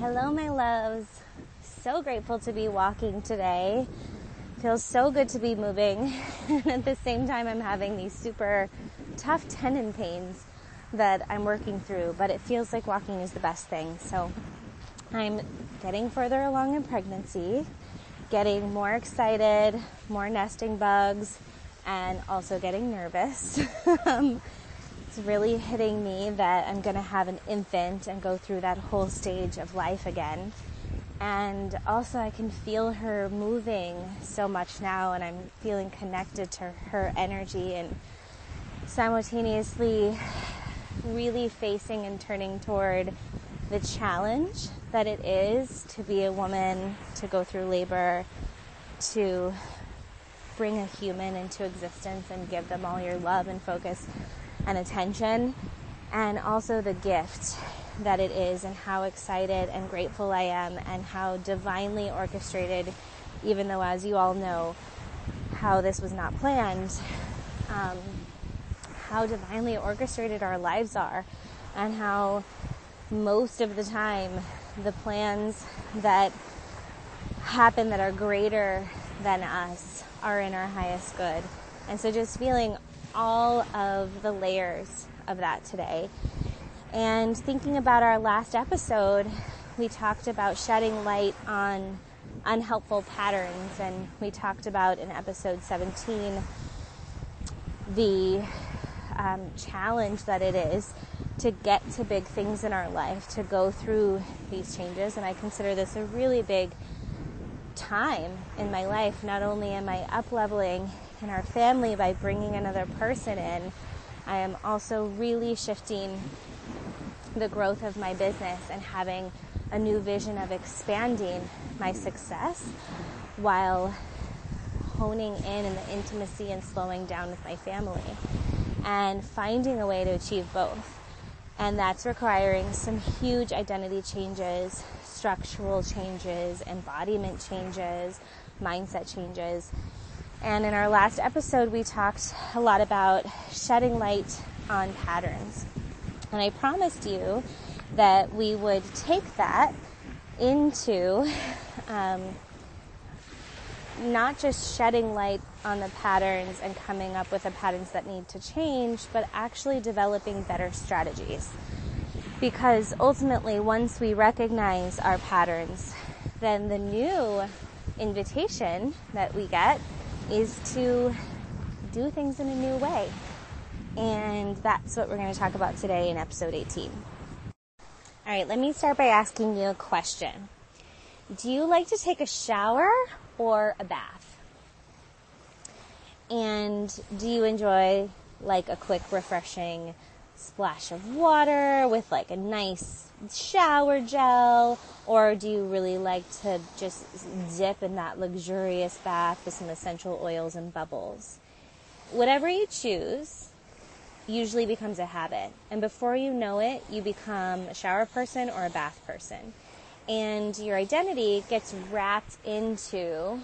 Hello, my loves. So grateful to be walking today. Feels so good to be moving. And at the same time, I'm having these super tough tendon pains that I'm working through, but it feels like walking is the best thing. So I'm getting further along in pregnancy, getting more excited, more nesting bugs, and also getting nervous. It's really hitting me that I'm going to have an infant and go through that whole stage of life again. And also I can feel her moving so much now, and I'm feeling connected to her energy and simultaneously really facing and turning toward the challenge that it is to be a woman, to go through labor, to bring a human into existence and give them all your love and focus and attention, and also the gift that it is, and how excited and grateful I am, and how divinely orchestrated, even though, as you all know, how this was not planned, how divinely orchestrated our lives are, and how most of the time the plans that happen that are greater than us are in our highest good. And so just feeling all of the layers of that today. And thinking about our last episode, we talked about shedding light on unhelpful patterns, and we talked about in episode 17 the challenge that it is to get to big things in our life, to go through these changes. And I consider this a really big time in my life. Not only am I up-leveling in our family by bringing another person in, I am also really shifting the growth of my business and having a new vision of expanding my success while honing in the intimacy and slowing down with my family and finding a way to achieve both. And that's requiring some huge identity changes, structural changes, embodiment changes, mindset changes. And in our last episode, we talked a lot about shedding light on patterns. And I promised you that we would take that into not just shedding light on the patterns and coming up with the patterns that need to change, but actually developing better strategies. Because ultimately, once we recognize our patterns, then the new invitation that we get is to do things in a new way. And that's what we're going to talk about today in episode 18. All right, let me start by asking you a question. Do you like to take a shower or a bath? And do you enjoy like a quick refreshing splash of water with like a nice shower gel? Or do you really like to just dip in that luxurious bath with some essential oils and bubbles? Whatever you choose usually becomes a habit. And before you know it, you become a shower person or a bath person. And your identity gets wrapped into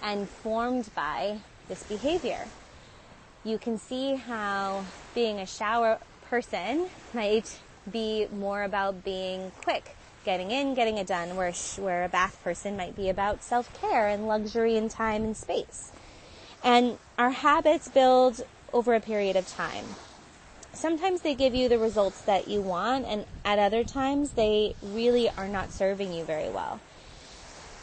and formed by this behavior. You can see how being a shower person might be more about being quick, getting in, getting it done, where a bath person might be about self-care and luxury and time and space. And our habits build over a period of time. Sometimes they give you the results that you want, and at other times they really are not serving you very well.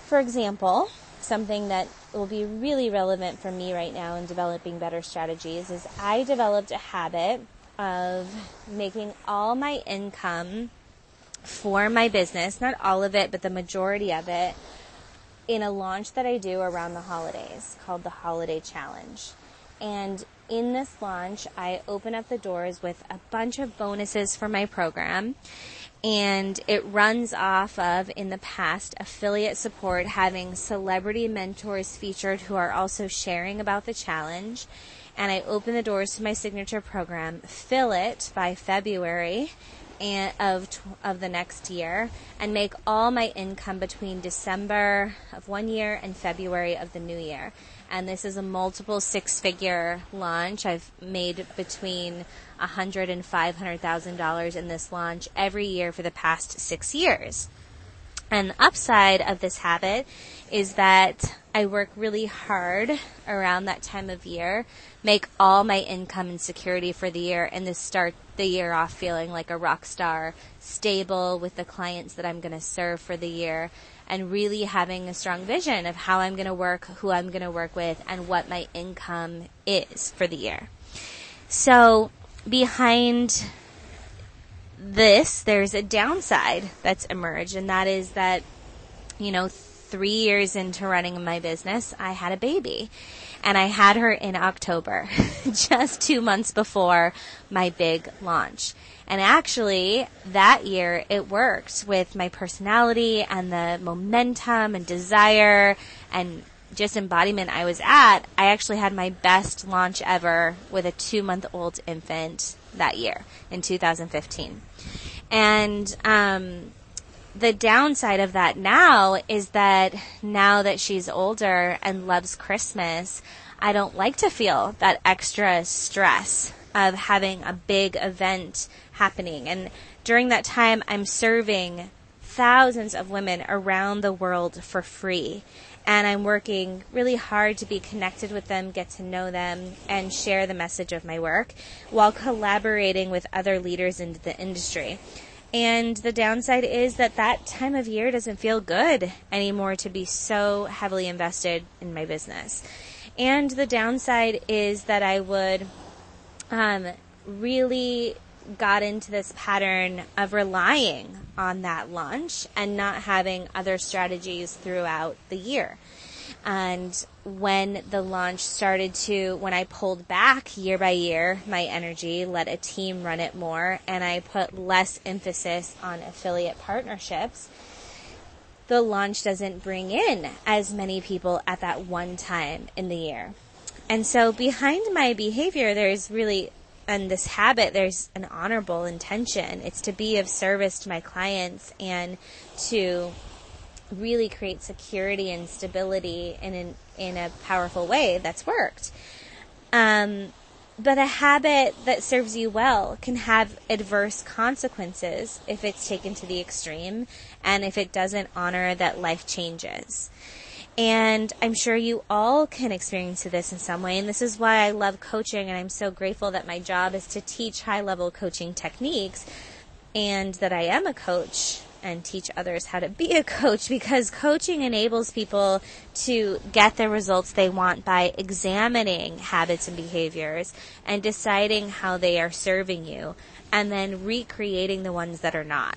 For example, something that will be really relevant for me right now in developing better strategies is I developed a habit of making all my income for my business, not all of it, but the majority of it, in a launch that I do around the holidays called the Holiday Challenge. And in this launch, I open up the doors with a bunch of bonuses for my program. And it runs off of, in the past, affiliate support, having celebrity mentors featured who are also sharing about the challenge. And I open the doors to my signature program, fill it by February of the next year, and make all my income between December of one year and February of the new year. And this is a multiple six-figure launch. I've made between $100,000 and $500,000 in this launch every year for the past 6 years. And the upside of this habit is that I work really hard around that time of year, make all my income and security for the year, and to start the year off feeling like a rock star, stable with the clients that I'm going to serve for the year, and really having a strong vision of how I'm going to work, who I'm going to work with, and what my income is for the year. So behind this, there's a downside that's emerged, and that is that, 3 years into running my business, I had a baby. And I had her in October, just 2 months before my big launch. And actually, that year, it worked with my personality and the momentum and desire and just embodiment I was at. I actually had my best launch ever with a 2-month-old infant that year in 2015. And the downside of that now is that now that she's older and loves Christmas, I don't like to feel that extra stress of having a big event happening. And during that time, I'm serving thousands of women around the world for free. And I'm working really hard to be connected with them, get to know them, and share the message of my work while collaborating with other leaders in the industry. And the downside is that time of year doesn't feel good anymore to be so heavily invested in my business. And the downside is that I would really got into this pattern of relying on that launch and not having other strategies throughout the year. And when the launch started when I pulled back year by year my energy, let a team run it more, and I put less emphasis on affiliate partnerships, the launch doesn't bring in as many people at that one time in the year. And so behind my behavior, there's this habit, there's an honorable intention. It's to be of service to my clients and to really create security and stability in a powerful way that's worked. But a habit that serves you well can have adverse consequences if it's taken to the extreme and if it doesn't honor that life changes. And I'm sure you all can experience this in some way. And this is why I love coaching. And I'm so grateful that my job is to teach high-level coaching techniques and that I am a coach and teach others how to be a coach, because coaching enables people to get the results they want by examining habits and behaviors and deciding how they are serving you and then recreating the ones that are not.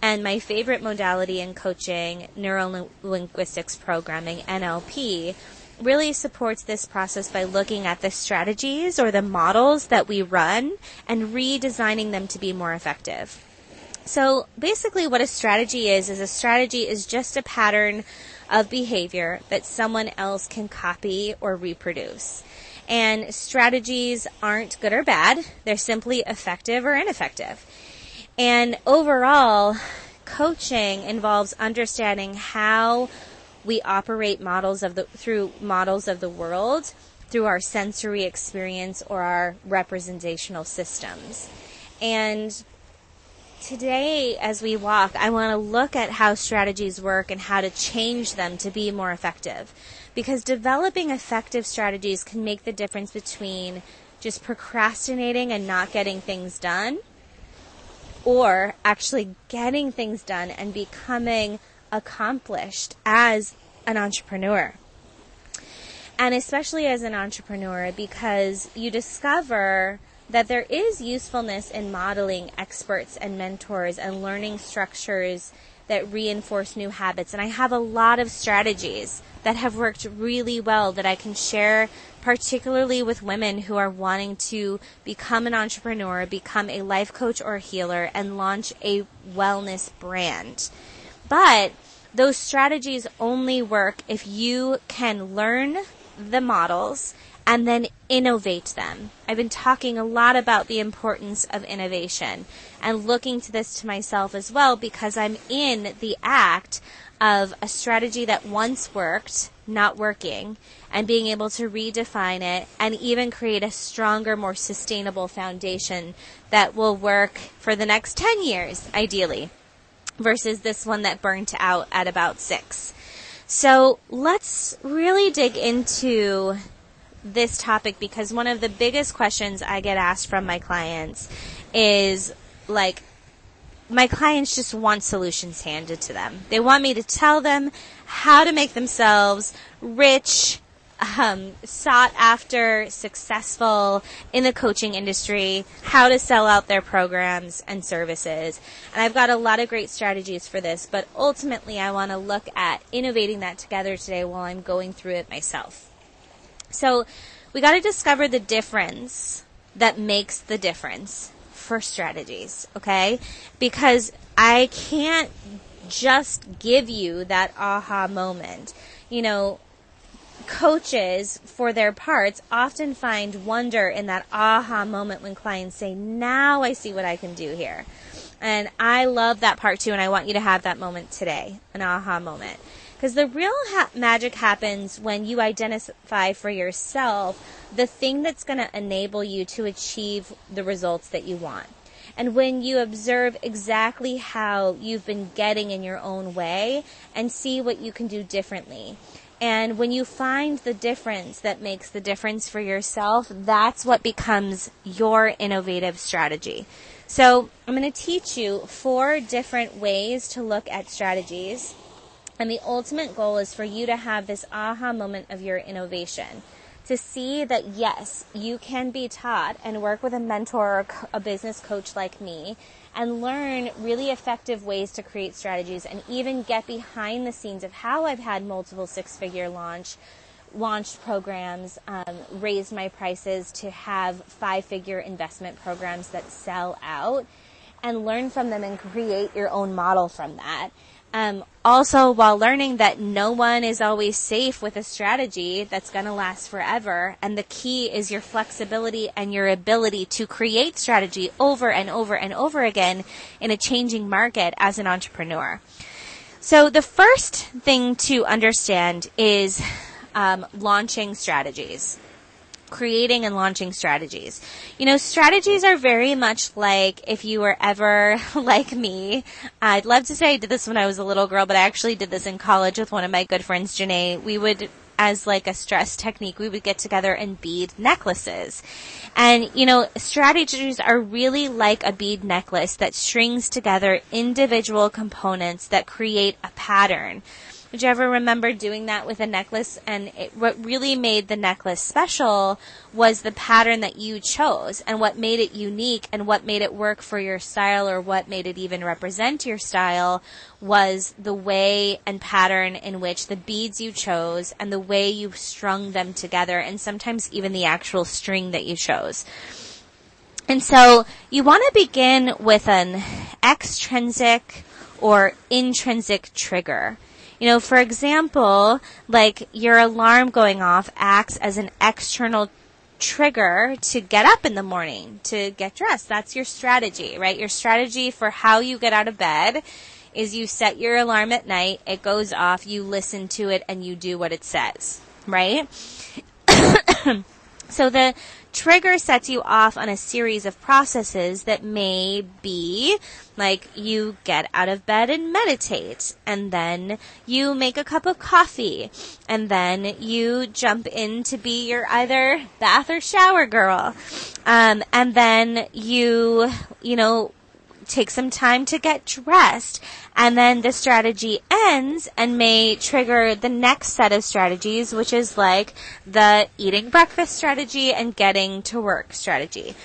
And my favorite modality in coaching, neuro-linguistics programming, NLP, really supports this process by looking at the strategies or the models that we run and redesigning them to be more effective. So basically what a strategy is a strategy is just a pattern of behavior that someone else can copy or reproduce. And strategies aren't good or bad. They're simply effective or ineffective. And overall, coaching involves understanding how we operate through models of the world, through our sensory experience or our representational systems. And today, as we walk, I want to look at how strategies work and how to change them to be more effective. Because developing effective strategies can make the difference between just procrastinating and not getting things done, or actually getting things done and becoming accomplished as an entrepreneur. And especially as an entrepreneur, because you discover that there is usefulness in modeling experts and mentors and learning structures that reinforce new habits. And I have a lot of strategies that have worked really well that I can share, particularly with women who are wanting to become an entrepreneur, become a life coach or a healer, and launch a wellness brand. But those strategies only work if you can learn the models and then innovate them. I've been talking a lot about the importance of innovation and looking to this to myself as well, because I'm in the act of a strategy that once worked, not working, and being able to redefine it and even create a stronger, more sustainable foundation that will work for the next 10 years, ideally. versus this one that burnt out at about 6. So let's really dig into this topic, because one of the biggest questions I get asked from my clients is like, my clients just want solutions handed to them. They want me to tell them how to make themselves rich, sought after, successful in the coaching industry, how to sell out their programs and services. And I've got a lot of great strategies for this, but ultimately I want to look at innovating that together today while I'm going through it myself. So we got to discover the difference that makes the difference for strategies, okay? Because I can't just give you that aha moment. You know, coaches, for their parts, often find wonder in that aha moment when clients say, now I see what I can do here. And I love that part too, and I want you to have that moment today, an aha moment. Because the real magic happens when you identify for yourself the thing that's going to enable you to achieve the results that you want. And when you observe exactly how you've been getting in your own way and see what you can do differently. And when you find the difference that makes the difference for yourself, that's what becomes your innovative strategy. So I'm going to teach you 4 different ways to look at strategies. And the ultimate goal is for you to have this aha moment of your innovation. To see that, yes, you can be taught and work with a mentor or a business coach like me and learn really effective ways to create strategies and even get behind the scenes of how I've had multiple 6-figure launched programs, raised my prices to have 5-figure investment programs that sell out, and learn from them and create your own model from that. Also, while learning that no one is always safe with a strategy that's going to last forever, and the key is your flexibility and your ability to create strategy over and over and over again in a changing market as an entrepreneur. So the first thing to understand is launching strategies. Creating and launching strategies. You know, strategies are very much like if you were ever like me. I'd love to say I did this when I was a little girl, but I actually did this in college with one of my good friends, Janae. We would, as like a stress technique, we would get together and bead necklaces. And, you know, strategies are really like a bead necklace that strings together individual components that create a pattern. Would you ever remember doing that with a necklace? And what really made the necklace special was the pattern that you chose, and what made it unique and what made it work for your style, or what made it even represent your style, was the way and pattern in which the beads you chose and the way you strung them together, and sometimes even the actual string that you chose. And so you want to begin with an extrinsic or intrinsic trigger. You know, for example, like your alarm going off acts as an external trigger to get up in the morning, to get dressed. That's your strategy, right? Your strategy for how you get out of bed is you set your alarm at night, it goes off, you listen to it, and you do what it says, right? So the trigger sets you off on a series of processes that may be like you get out of bed and meditate, and then you make a cup of coffee, and then you jump in to be your either bath or shower girl, and then you take some time to get dressed, and then the strategy ends and may trigger the next set of strategies, which is like the eating breakfast strategy and getting to work strategy.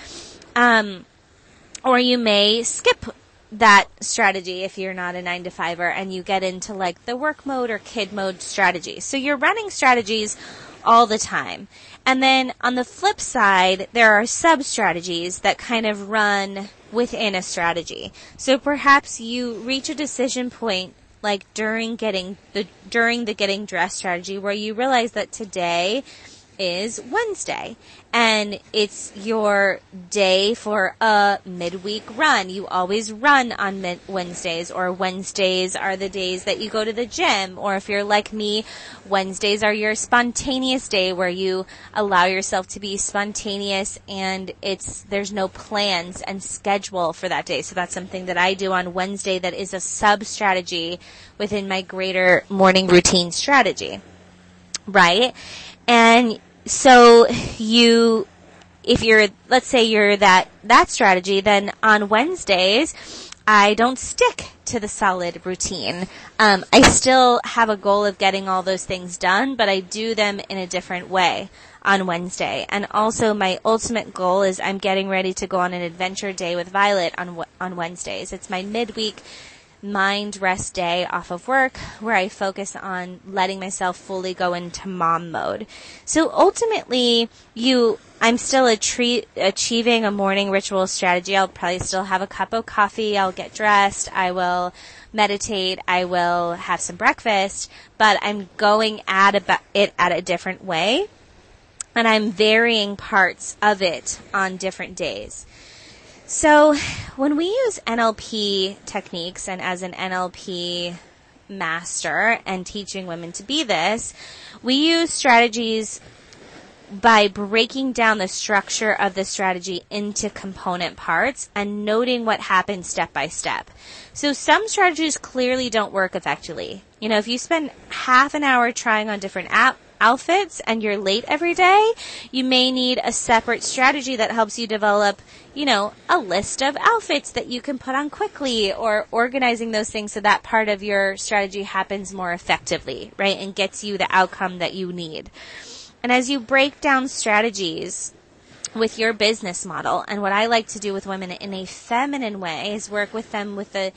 Or you may skip that strategy if you're not a 9-to-5er and you get into like the work mode or kid mode strategy. So you're running strategies all the time. And then on the flip side, there are sub-strategies that kind of run within a strategy. So perhaps you reach a decision point like during the getting dressed strategy where you realize that today is Wednesday, and it's your day for a midweek run. You always run on Wednesdays, or Wednesdays are the days that you go to the gym, or if you're like me, Wednesdays are your spontaneous day where you allow yourself to be spontaneous, and there's no plans and schedule for that day. So that's something that I do on Wednesday that is a sub-strategy within my greater morning routine strategy, right? And so let's say you're that strategy, then on Wednesdays, I don't stick to the solid routine. I still have a goal of getting all those things done, but I do them in a different way on Wednesday. And also my ultimate goal is I'm getting ready to go on an adventure day with Violet on Wednesdays. It's my midweek mind rest day off of work where I focus on letting myself fully go into mom mode. So ultimately, I'm still achieving a morning ritual strategy. I'll probably still have a cup of coffee. I'll get dressed. I will meditate. I will have some breakfast, but I'm going at it at a different way, and I'm varying parts of it on different days. So when we use NLP techniques, and as an NLP master and teaching women to be this, we use strategies by breaking down the structure of the strategy into component parts and noting what happens step by step. So some strategies clearly don't work effectively. If you spend half an hour trying on different outfits and you're late every day, you may need a separate strategy that helps you develop, a list of outfits that you can put on quickly, or organizing those things so that part of your strategy happens more effectively, right? And gets you the outcome that you need. And as you break down strategies with your business model, and what I like to do with women in a feminine way is work with them with the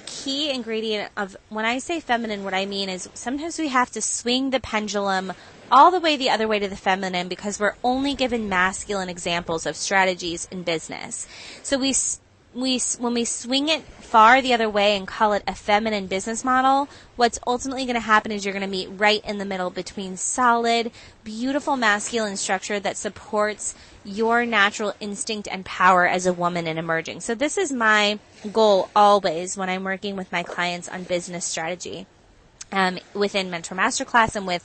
key ingredient of, when I say feminine, what I mean is sometimes we have to swing the pendulum all the way the other way to the feminine because we're only given masculine examples of strategies in business. So when we swing it far the other way and call it a feminine business model, what's ultimately going to happen is you're going to meet right in the middle between solid, beautiful masculine structure that supports your natural instinct and power as a woman and emerging. So this is my goal always when I'm working with my clients on business strategy. Within Mentor Masterclass, and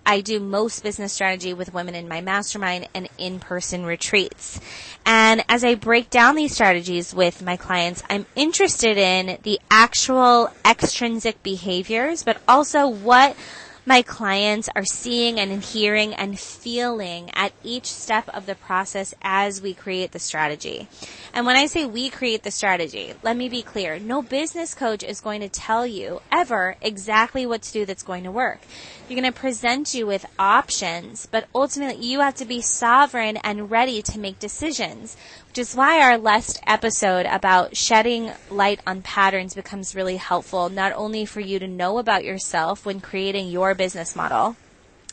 I do most business strategy with women in my mastermind and in-person retreats. And as I break down these strategies with my clients, I'm interested in the actual extrinsic behaviors, but also what my clients are seeing and hearing and feeling at each step of the process as we create the strategy. And when I say we create the strategy, let me be clear. No business coach is going to tell you ever exactly what to do that's going to work. You're going to present you with options, but ultimately you have to be sovereign and ready to make decisions, which is why our last episode about shedding light on patterns becomes really helpful, not only for you to know about yourself when creating your business model,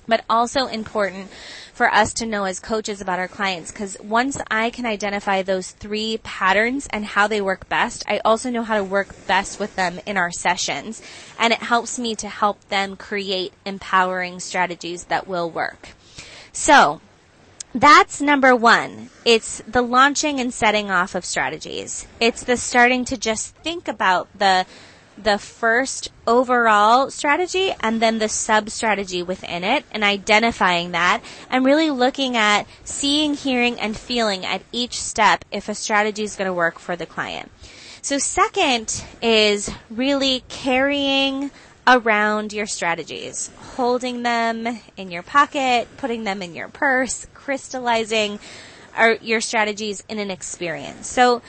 but also important for us to know as coaches about our clients, because once I can identify those 3 patterns and how they work best, I also know how to work best with them in our sessions, and it helps me to help them create empowering strategies that will work. So that's number 1. It's the launching and setting off of strategies. It's the starting to just think about the first overall strategy and then the sub-strategy within it, and identifying that and really looking at seeing, hearing, and feeling at each step if a strategy is going to work for the client. So second is really carrying around your strategies, holding them in your pocket, putting them in your purse, crystallizing your strategies in an experience. So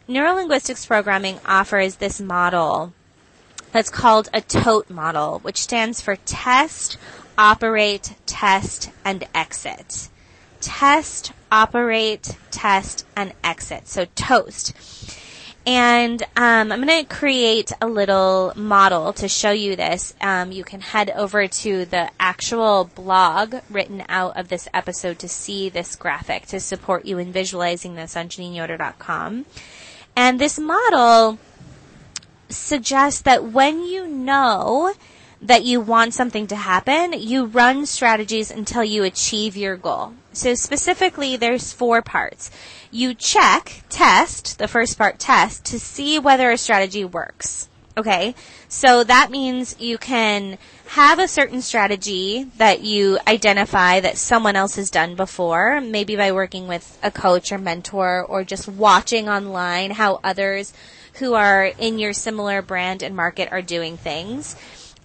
neurolinguistics programming offers this model that's called a TOTE model, which stands for test, operate, test, and exit. Test, operate, test, and exit. So TOAST. And I'm going to create a little model to show you this. You can head over to the actual blog written out of this episode to see this graphic to support you in visualizing this on JanineYoder.com. And this model suggests that when you know that you want something to happen, you run strategies until you achieve your goal. So specifically, there's 4 parts. You test, the first part, test, to see whether a strategy works. Okay? So that means you can have a certain strategy that you identify that someone else has done before, maybe by working with a coach or mentor or just watching online how others who are in your similar brand and market are doing things.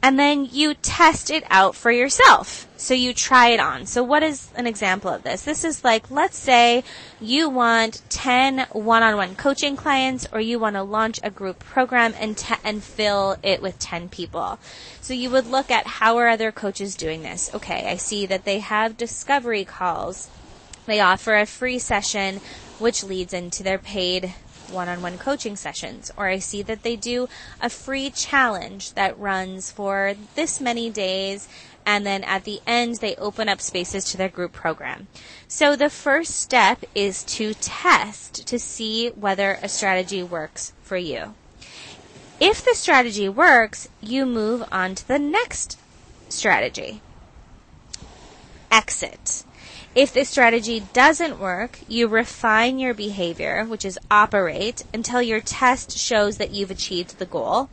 And then you test it out for yourself. So you try it on. So what is an example of this? This is like, let's say you want 10 one-on-one coaching clients, or you want to launch a group program and fill it with 10 people. So you would look at how are other coaches doing this. Okay, I see that they have discovery calls. They offer a free session, which leads into their paid one-on-one coaching sessions. Or I see that they do a free challenge that runs for this many days, and then at the end they open up spaces to their group program. So the first step is to test to see whether a strategy works for you. If the strategy works, you move on to the next strategy. Exit. If the strategy doesn't work, you refine your behavior, which is operate, until your test shows that you've achieved the goal.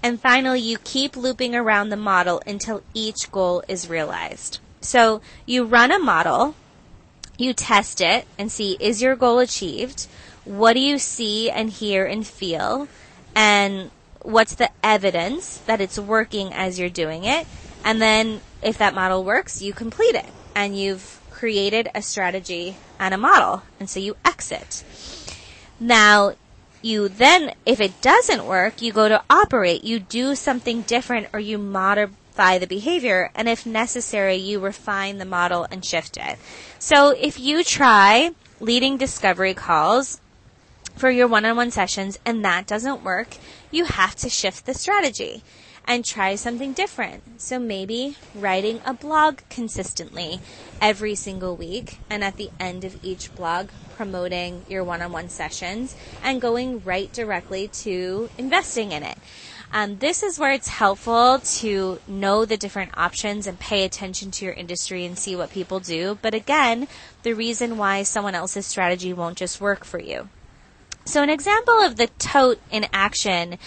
And finally, you keep looping around the model until each goal is realized. So you run a model, you test it and see, is your goal achieved? What do you see and hear and feel? And what's the evidence that it's working as you're doing it? And then if that model works, you complete it. And you've created a strategy and a model. And so you exit. Now, you then, if it doesn't work, you go to operate. You do something different, or you modify the behavior. And if necessary, you refine the model and shift it. So if you try leading discovery calls for your one-on-one sessions and that doesn't work, you have to shift the strategy and try something different. So maybe writing a blog consistently every single week, and at the end of each blog, promoting your one-on-one sessions and going right directly to investing in it. This is where it's helpful to know the different options and pay attention to your industry and see what people do. But again, the reason why someone else's strategy won't just work for you. So an example of the tote in action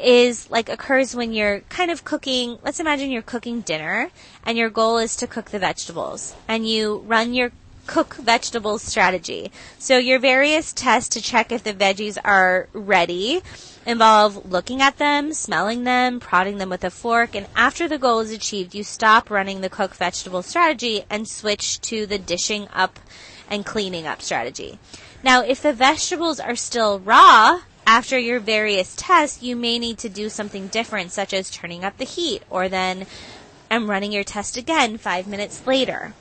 occurs when you're kind of cooking. Let's imagine you're cooking dinner and your goal is to cook the vegetables, and you run your cook vegetables strategy. So your various tests to check if the veggies are ready involve looking at them, smelling them, prodding them with a fork, and after the goal is achieved, you stop running the cook vegetable strategy and switch to the dishing up and cleaning up strategy. Now, if the vegetables are still raw after your various tests, you may need to do something different, such as turning up the heat, or then running your test again 5 minutes later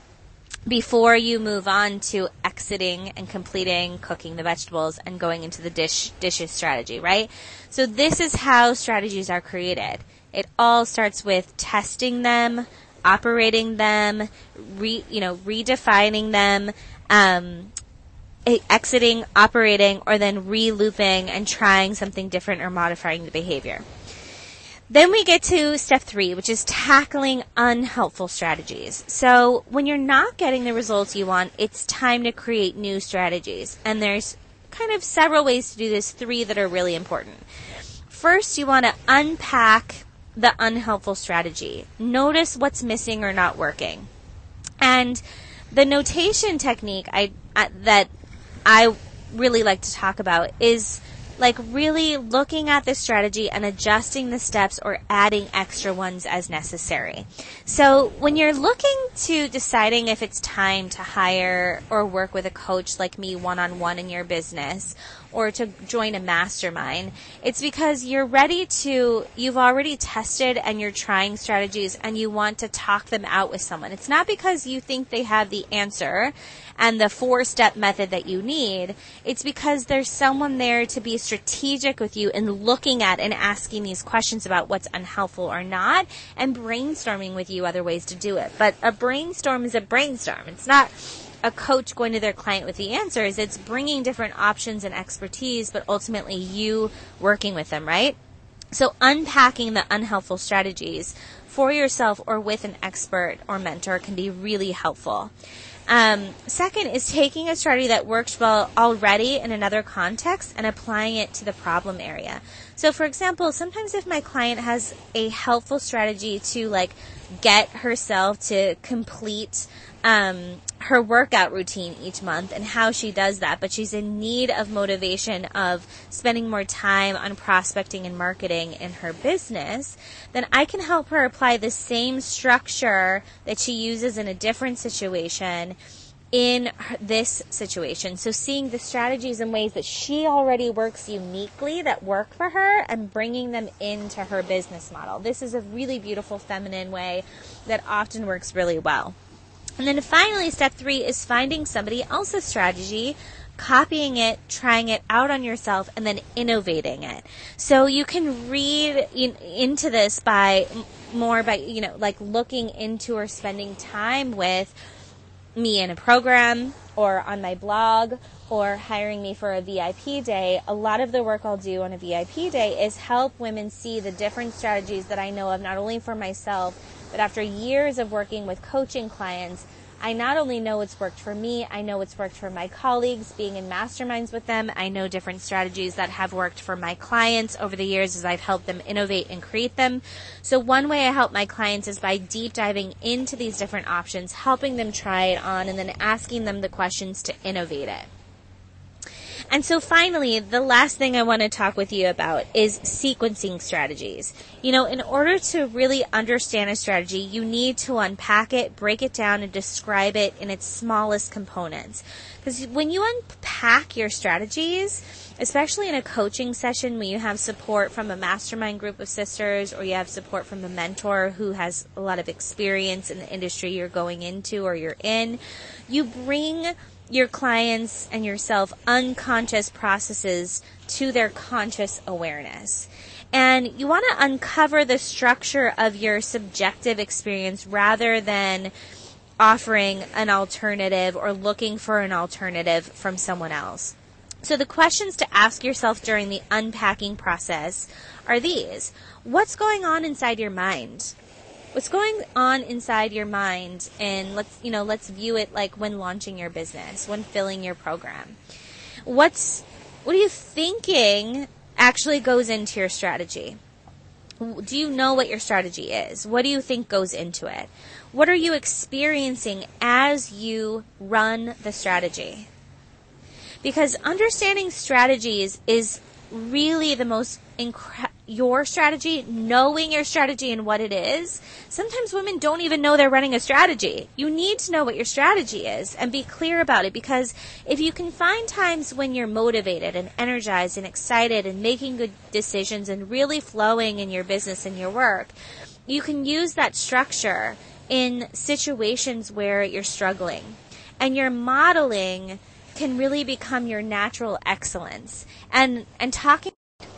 before you move on to exiting and completing cooking the vegetables and going into the dishes strategy, right? So this is how strategies are created. It all starts with testing them, operating them, redefining them, exiting, operating, or then re-looping and trying something different or modifying the behavior. Then we get to step 3, which is tackling unhelpful strategies. So when you're not getting the results you want, it's time to create new strategies. And there's kind of several ways to do this, 3 that are really important. First, you want to unpack the unhelpful strategy. Notice what's missing or not working. And the notation technique that I really like to talk about is like really looking at the strategy and adjusting the steps or adding extra ones as necessary. So when you're looking to deciding if it's time to hire or work with a coach like me one-on-one in your business, or to join a mastermind, it's because you've already tested and you're trying strategies and you want to talk them out with someone. It's not because you think they have the answer and the 4-step method that you need. It's because there's someone there to be strategic with you and looking at and asking these questions about what's unhelpful or not, and brainstorming with you other ways to do it. But a brainstorm is a brainstorm. It's not a coach going to their client with the answers. It's bringing different options and expertise, but ultimately you working with them, right? So unpacking the unhelpful strategies for yourself or with an expert or mentor can be really helpful. Second is taking a strategy that works well already in another context and applying it to the problem area. So for example, sometimes if my client has a helpful strategy to like get herself to complete her workout routine each month and how she does that, but she's in need of motivation of spending more time on prospecting and marketing in her business, then I can help her apply the same structure that she uses in a different situation in this situation. So seeing the strategies and ways that she already works uniquely that work for her and bringing them into her business model. This is a really beautiful feminine way that often works really well. And then finally, step 3 is finding somebody else's strategy, copying it, trying it out on yourself, and then innovating it. So you can read into this by looking into or spending time with me in a program or on my blog or hiring me for a VIP day. A lot of the work I'll do on a VIP day is help women see the different strategies that I know of, not only for myself, but after years of working with coaching clients, I not only know what's worked for me, I know what's worked for my colleagues, being in masterminds with them. I know different strategies that have worked for my clients over the years as I've helped them innovate and create them. So one way I help my clients is by deep diving into these different options, helping them try it on, and then asking them the questions to innovate it. And so finally, the last thing I want to talk with you about is sequencing strategies. In order to really understand a strategy, you need to unpack it, break it down, and describe it in its smallest components. Because when you unpack your strategies, especially in a coaching session when you have support from a mastermind group of sisters or you have support from a mentor who has a lot of experience in the industry you're going into or you're in, you bring your clients and yourself unconscious processes to their conscious awareness. And you want to uncover the structure of your subjective experience rather than offering an alternative or looking for an alternative from someone else. So the questions to ask yourself during the unpacking process are these. What's going on inside your mind? What's going on inside your mind? And let's view it like when launching your business, when filling your program. What are you thinking actually goes into your strategy? Do you know what your strategy is? What do you think goes into it? What are you experiencing as you run the strategy? Because understanding strategies is really the most your strategy, knowing your strategy and what it is. Sometimes women don't even know they're running a strategy. You need to know what your strategy is and be clear about it, because if you can find times when you're motivated and energized and excited and making good decisions and really flowing in your business and your work, you can use that structure in situations where you're struggling. And your modeling can really become your natural excellence. And talking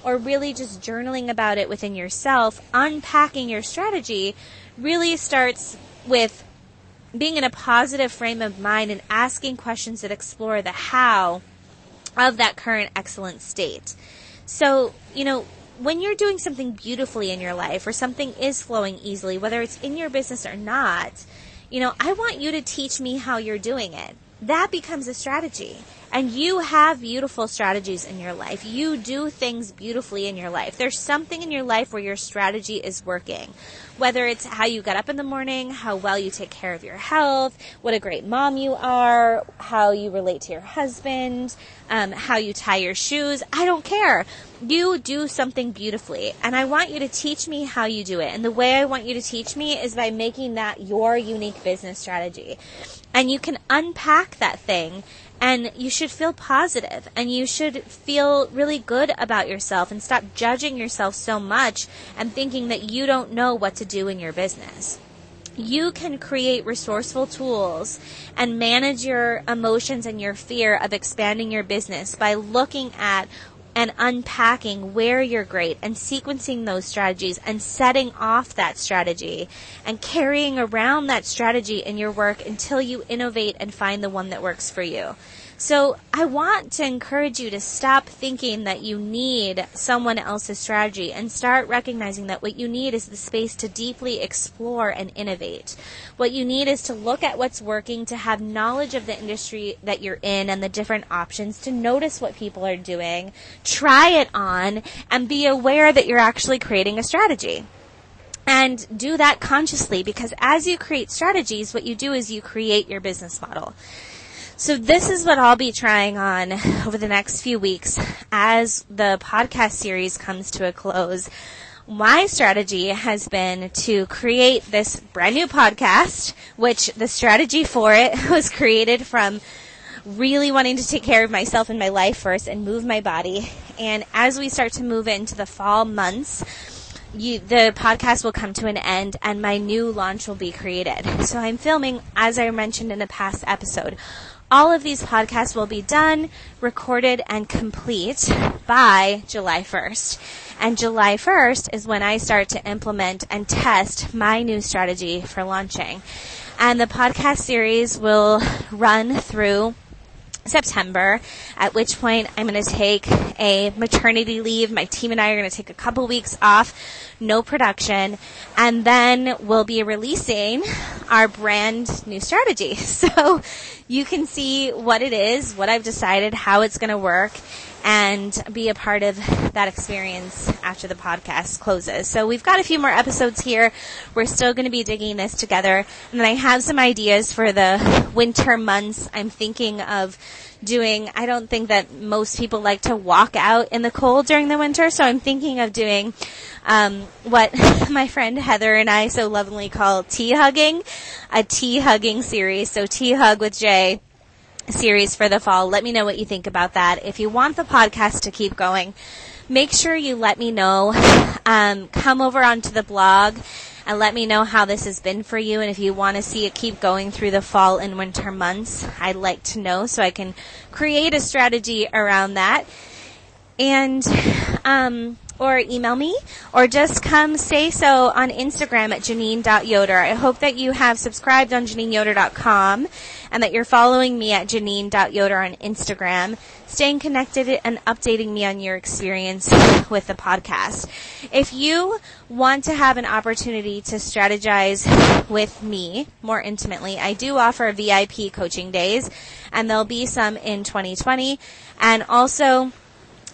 or really just journaling about it within yourself, unpacking your strategy really starts with being in a positive frame of mind and asking questions that explore the how of that current excellent state. So, when you're doing something beautifully in your life or something is flowing easily, whether it's in your business or not, I want you to teach me how you're doing it. That becomes a strategy. And you have beautiful strategies in your life. You do things beautifully in your life. There's something in your life where your strategy is working. Whether it's how you get up in the morning, how well you take care of your health, what a great mom you are, how you relate to your husband, how you tie your shoes. I don't care. You do something beautifully. And I want you to teach me how you do it. And the way I want you to teach me is by making that your unique business strategy. And you can unpack that thing. And you should feel positive, and you should feel really good about yourself and stop judging yourself so much and thinking that you don't know what to do in your business. You can create resourceful tools and manage your emotions and your fear of expanding your business by looking at and unpacking where you're great and sequencing those strategies and setting off that strategy and carrying around that strategy in your work until you innovate and find the one that works for you. So I want to encourage you to stop thinking that you need someone else's strategy and start recognizing that what you need is the space to deeply explore and innovate. What you need is to look at what's working, to have knowledge of the industry that you're in and the different options, to notice what people are doing, try it on, and be aware that you're actually creating a strategy. And do that consciously, because as you create strategies, what you do is you create your business model. So this is what I'll be trying on over the next few weeks as the podcast series comes to a close. My strategy has been to create this brand new podcast, which the strategy for it was created from really wanting to take care of myself and my life first and move my body. And as we start to move into the fall months, the podcast will come to an end and my new launch will be created. So I'm filming, as I mentioned in a past episode. All of these podcasts will be done, recorded, and complete by July 1st. And July 1st is when I start to implement and test my new strategy for launching. And the podcast series will run through September, at which point I'm going to take a maternity leave. My team and I are going to take a couple weeks off, no production, and then we'll be releasing our brand new strategy. So you can see what it is, what I've decided, how it's going to work, and be a part of that experience after the podcast closes. So we've got a few more episodes here. We're still going to be digging this together. And then I have some ideas for the winter months. I'm thinking of doing, I don't think that most people like to walk out in the cold during the winter, so I'm thinking of doing what my friend Heather and I so lovingly call tea hugging, a tea hugging series. So Tea Hug with Jay series for the fall. Let me know what you think about that. If you want the podcast to keep going, make sure you let me know. Come over onto the blog and let me know how this has been for you. And if you want to see it keep going through the fall and winter months, I'd like to know so I can create a strategy around that. And, or email me, or just come say so on Instagram at Janine.Yoder. I hope that you have subscribed on JanineYoder.com and that you're following me at Janine.Yoder on Instagram, staying connected and updating me on your experience with the podcast. If you want to have an opportunity to strategize with me more intimately, I do offer VIP coaching days, and there'll be some in 2020. And also,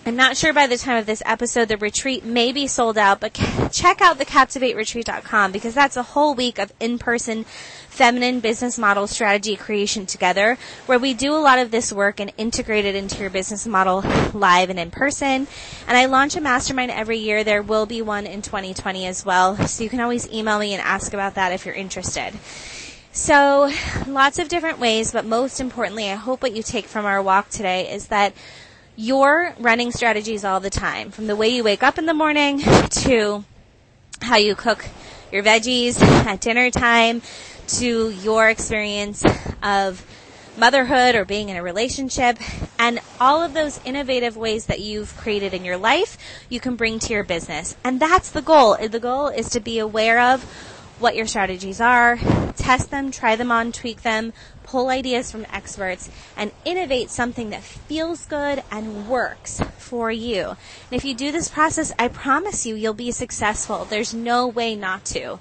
I'm not sure by the time of this episode, the retreat may be sold out, but check out thecaptivateretreat.com, because that's a whole week of in-person feminine business model strategy creation together, where we do a lot of this work and integrate it into your business model live and in person. And I launch a mastermind every year. There will be one in 2020 as well. So you can always email me and ask about that if you're interested. So lots of different ways, but most importantly, I hope what you take from our walk today is that your running strategies all the time, from the way you wake up in the morning to how you cook your veggies at dinner time, to your experience of motherhood or being in a relationship, and all of those innovative ways that you've created in your life, you can bring to your business. And that's the goal. The goal is to be aware of what your strategies are, test them, try them on, tweak them, pull ideas from experts, and innovate something that feels good and works for you. And if you do this process, I promise you, you'll be successful. There's no way not to.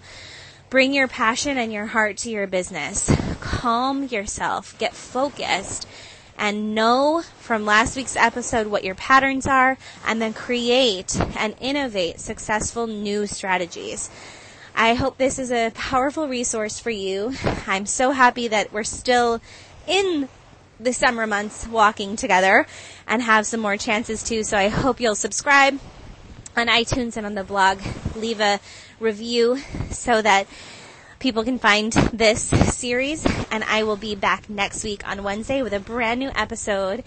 Bring your passion and your heart to your business. Calm yourself. Get focused. And know from last week's episode what your patterns are, and then create and innovate successful new strategies. I hope this is a powerful resource for you. I'm so happy that we're still in the summer months walking together and have some more chances too. So I hope you'll subscribe on iTunes and on the blog. Leave a review so that people can find this series. And I will be back next week on Wednesday with a brand new episode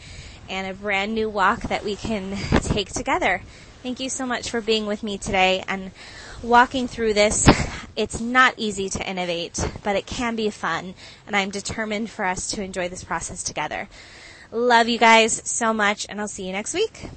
and a brand new walk that we can take together. Thank you so much for being with me today and walking through this. It's not easy to innovate, but it can be fun, and I'm determined for us to enjoy this process together. Love you guys so much, and I'll see you next week.